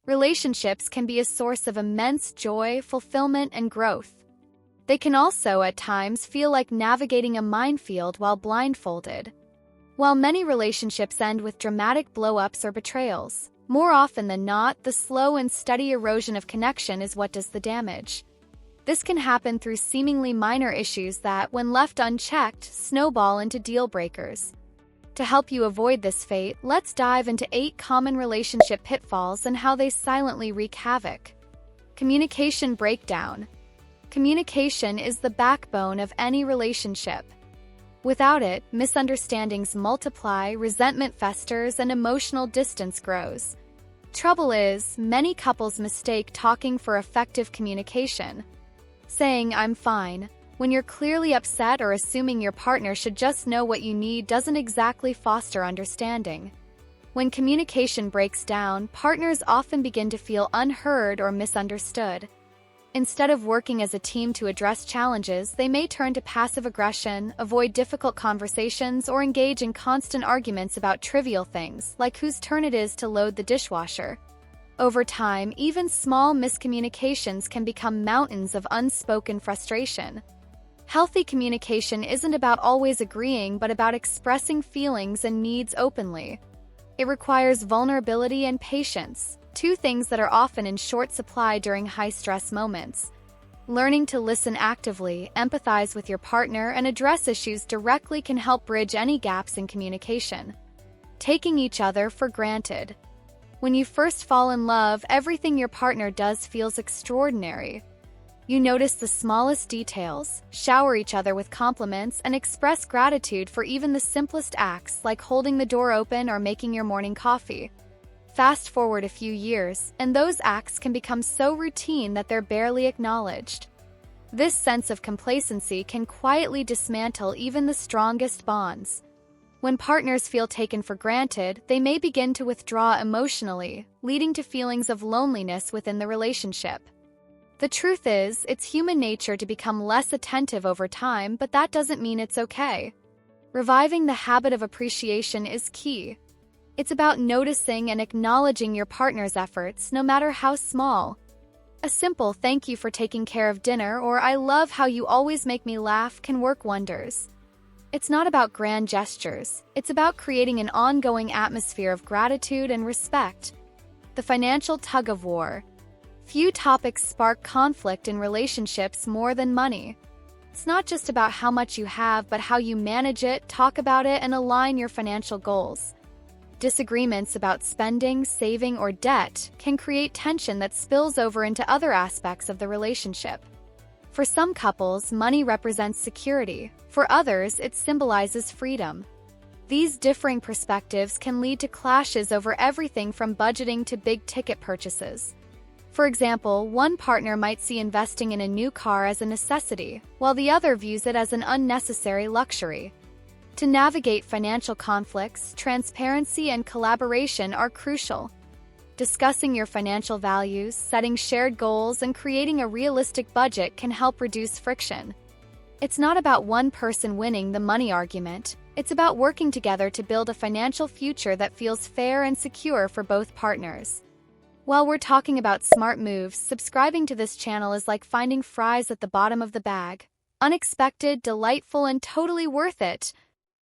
Relationships can be a source of immense joy, fulfillment, and growth. They can also, at times, feel like navigating a minefield while blindfolded. While many relationships end with dramatic blow-ups or betrayals, more often than not, the slow and steady erosion of connection is what does the damage. This can happen through seemingly minor issues that, when left unchecked, snowball into deal breakers. To help you avoid this fate, let's dive into 8 common relationship pitfalls and how they silently wreak havoc. Communication breakdown. Communication is the backbone of any relationship. Without it, misunderstandings multiply, resentment festers, and emotional distance grows. Trouble is, many couples mistake talking for effective communication. Saying, "I'm fine," when you're clearly upset, or assuming your partner should just know what you need doesn't exactly foster understanding. When communication breaks down, partners often begin to feel unheard or misunderstood. Instead of working as a team to address challenges, they may turn to passive aggression, avoid difficult conversations, or engage in constant arguments about trivial things, like whose turn it is to load the dishwasher. Over time, even small miscommunications can become mountains of unspoken frustration. Healthy communication isn't about always agreeing, but about expressing feelings and needs openly. It requires vulnerability and patience, 2 things that are often in short supply during high-stress moments. Learning to listen actively, empathize with your partner, and address issues directly can help bridge any gaps in communication. Taking each other for granted. When you first fall in love, everything your partner does feels extraordinary. You notice the smallest details, shower each other with compliments, and express gratitude for even the simplest acts like holding the door open or making your morning coffee. Fast forward a few years, and those acts can become so routine that they're barely acknowledged. This sense of complacency can quietly dismantle even the strongest bonds. When partners feel taken for granted, they may begin to withdraw emotionally, leading to feelings of loneliness within the relationship. The truth is, it's human nature to become less attentive over time, but that doesn't mean it's okay. Reviving the habit of appreciation is key. It's about noticing and acknowledging your partner's efforts, no matter how small. A simple "thank you for taking care of dinner" or "I love how you always make me laugh" can work wonders. It's not about grand gestures, it's about creating an ongoing atmosphere of gratitude and respect. The financial tug-of-war. Few topics spark conflict in relationships more than money. It's not just about how much you have, but how you manage it, talk about it, and align your financial goals. Disagreements about spending, saving, or debt can create tension that spills over into other aspects of the relationship. For some couples, money represents security. For others, it symbolizes freedom. These differing perspectives can lead to clashes over everything from budgeting to big-ticket purchases. For example, one partner might see investing in a new car as a necessity, while the other views it as an unnecessary luxury. To navigate financial conflicts, transparency and collaboration are crucial. Discussing your financial values, setting shared goals, and creating a realistic budget can help reduce friction. It's not about one person winning the money argument. It's about working together to build a financial future that feels fair and secure for both partners. While we're talking about smart moves, subscribing to this channel is like finding fries at the bottom of the bag. Unexpected, delightful, and totally worth it.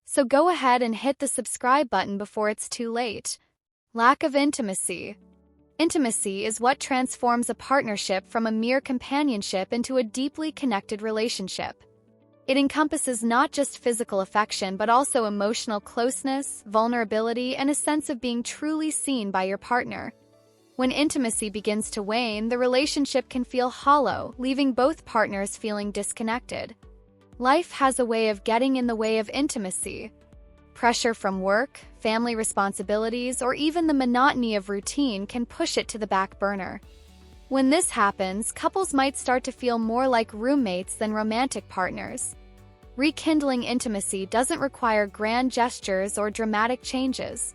So go ahead and hit the subscribe button before it's too late. Lack of intimacy. Intimacy is what transforms a partnership from a mere companionship into a deeply connected relationship. It encompasses not just physical affection but also emotional closeness, vulnerability, and a sense of being truly seen by your partner. When intimacy begins to wane, the relationship can feel hollow, leaving both partners feeling disconnected. Life has a way of getting in the way of intimacy. Pressure from work, family responsibilities, or even the monotony of routine can push it to the back burner. When this happens, couples might start to feel more like roommates than romantic partners. Rekindling intimacy doesn't require grand gestures or dramatic changes.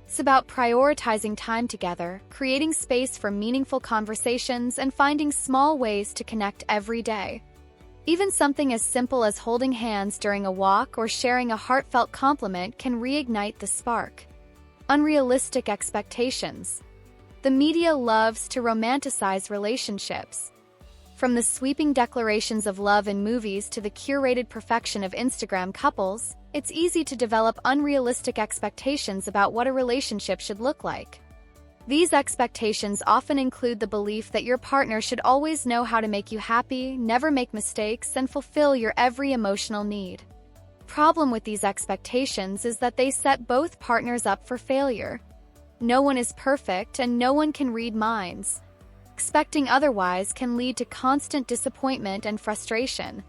It's about prioritizing time together, creating space for meaningful conversations, and finding small ways to connect every day. Even something as simple as holding hands during a walk or sharing a heartfelt compliment can reignite the spark. Unrealistic expectations. The media loves to romanticize relationships. From the sweeping declarations of love in movies to the curated perfection of Instagram couples, it's easy to develop unrealistic expectations about what a relationship should look like. These expectations often include the belief that your partner should always know how to make you happy, never make mistakes, and fulfill your every emotional need. Problem with these expectations is that they set both partners up for failure. No one is perfect and no one can read minds. Expecting otherwise can lead to constant disappointment and frustration.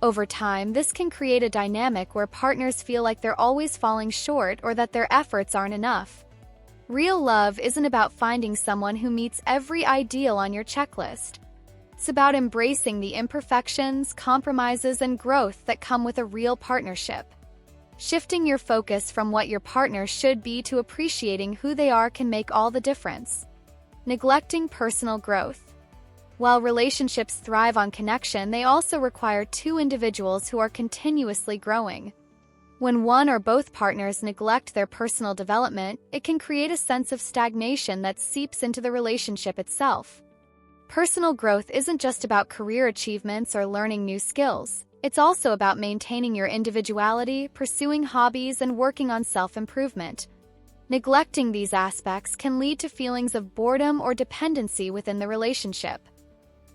Over time, this can create a dynamic where partners feel like they're always falling short or that their efforts aren't enough. Real love isn't about finding someone who meets every ideal on your checklist. It's about embracing the imperfections, compromises, and growth that come with a real partnership. Shifting your focus from what your partner should be to appreciating who they are can make all the difference. Neglecting personal growth. While relationships thrive on connection, they also require two individuals who are continuously growing. When one or both partners neglect their personal development, it can create a sense of stagnation that seeps into the relationship itself. Personal growth isn't just about career achievements or learning new skills. It's also about maintaining your individuality, pursuing hobbies, and working on self-improvement. Neglecting these aspects can lead to feelings of boredom or dependency within the relationship.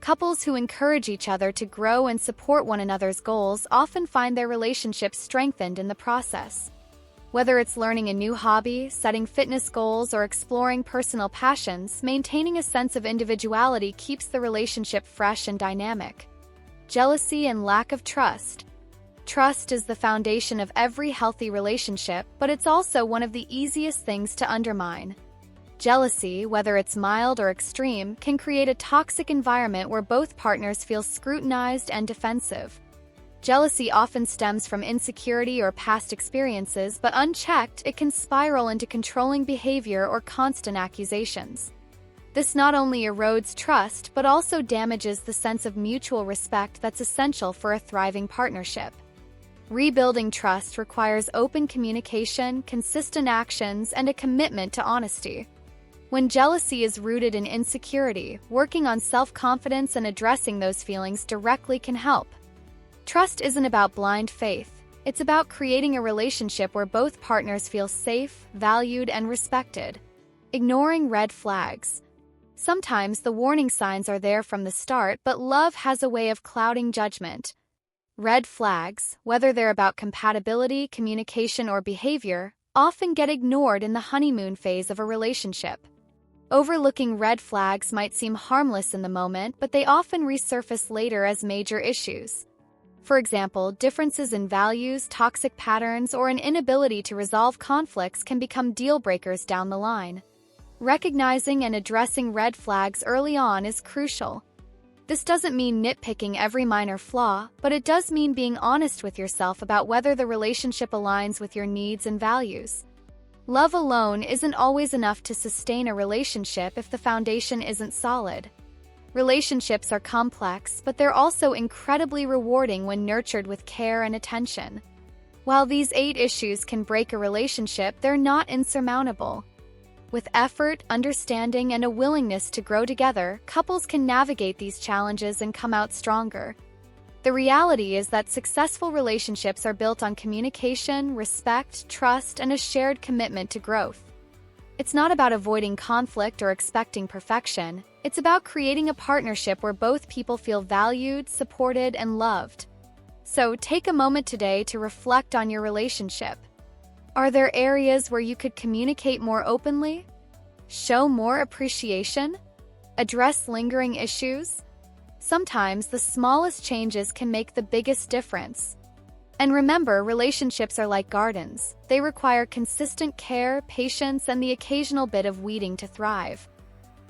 Couples who encourage each other to grow and support one another's goals often find their relationships strengthened in the process. Whether it's learning a new hobby, setting fitness goals, or exploring personal passions, maintaining a sense of individuality keeps the relationship fresh and dynamic. Jealousy and lack of trust. Trust is the foundation of every healthy relationship, but it's also one of the easiest things to undermine. Jealousy, whether it's mild or extreme, can create a toxic environment where both partners feel scrutinized and defensive. Jealousy often stems from insecurity or past experiences, but unchecked, it can spiral into controlling behavior or constant accusations. This not only erodes trust, but also damages the sense of mutual respect that's essential for a thriving partnership. Rebuilding trust requires open communication, consistent actions, and a commitment to honesty. When jealousy is rooted in insecurity, working on self-confidence and addressing those feelings directly can help. Trust isn't about blind faith. It's about creating a relationship where both partners feel safe, valued, and respected. Ignoring red flags. Sometimes the warning signs are there from the start, but love has a way of clouding judgment. Red flags, whether they're about compatibility, communication, or behavior, often get ignored in the honeymoon phase of a relationship. Overlooking red flags might seem harmless in the moment, but they often resurface later as major issues. For example, differences in values, toxic patterns, or an inability to resolve conflicts can become deal breakers down the line. Recognizing and addressing red flags early on is crucial. This doesn't mean nitpicking every minor flaw, but it does mean being honest with yourself about whether the relationship aligns with your needs and values. Love alone isn't always enough to sustain a relationship if the foundation isn't solid. Relationships are complex, but they're also incredibly rewarding when nurtured with care and attention. While these 8 issues can break a relationship, they're not insurmountable. With effort, understanding, and a willingness to grow together, couples can navigate these challenges and come out stronger. The reality is that successful relationships are built on communication, respect, trust, and a shared commitment to growth. It's not about avoiding conflict or expecting perfection. It's about creating a partnership where both people feel valued, supported, and loved. So take a moment today to reflect on your relationship. Are there areas where you could communicate more openly? Show more appreciation? Address lingering issues? Sometimes the smallest changes can make the biggest difference. And remember, relationships are like gardens. They require consistent care, patience, and the occasional bit of weeding to thrive.